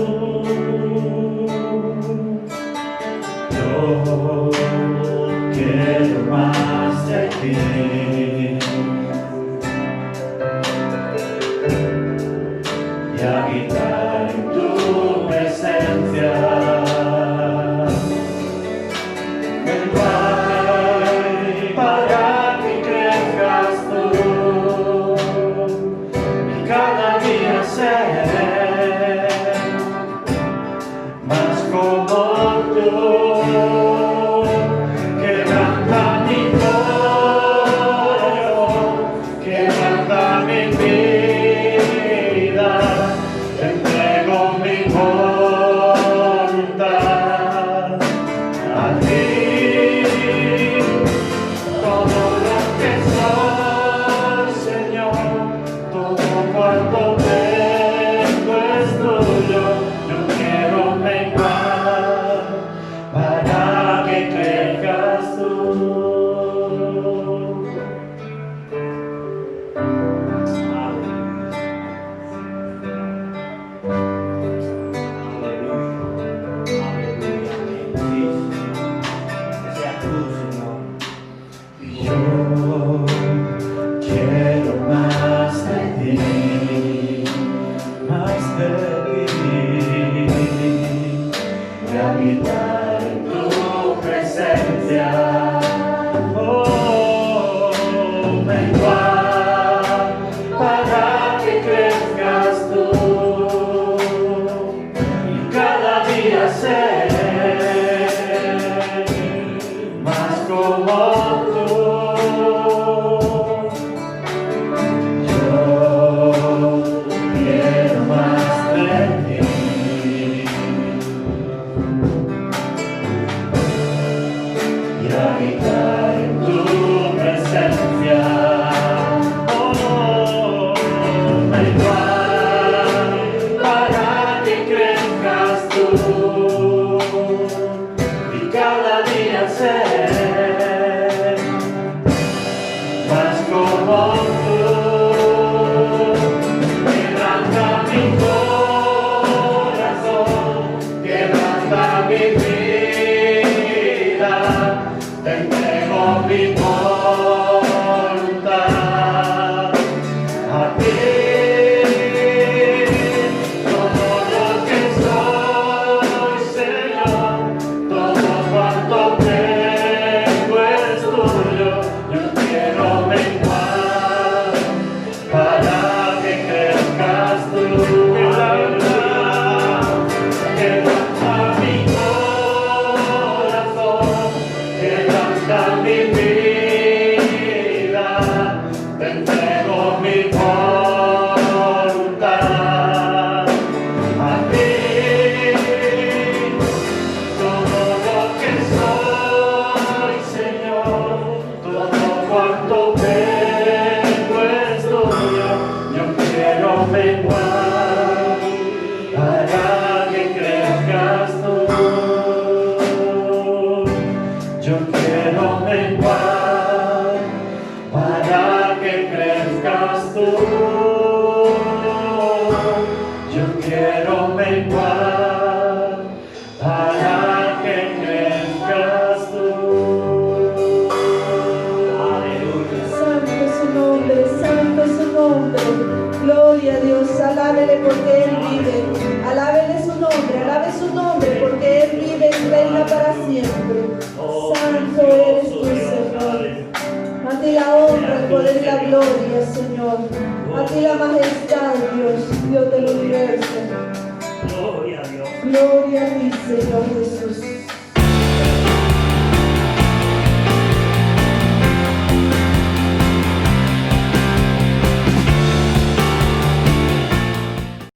Yo quiero más de ti y habitar en tu presencia. Ven para que crezcas tú y cada día ser más como tú. Quebranta mi corazón, quebranta mi vida. Gloria a Dios, alábele porque Él vive. Alábele su nombre, alabe su nombre porque Él vive y reina para siempre. Santo eres tú, Señor. A ti la honra, el poder y la gloria, Señor. A ti la majestad, Dios, Dios del universo. Gloria a Dios. Gloria a ti, Señor Jesús.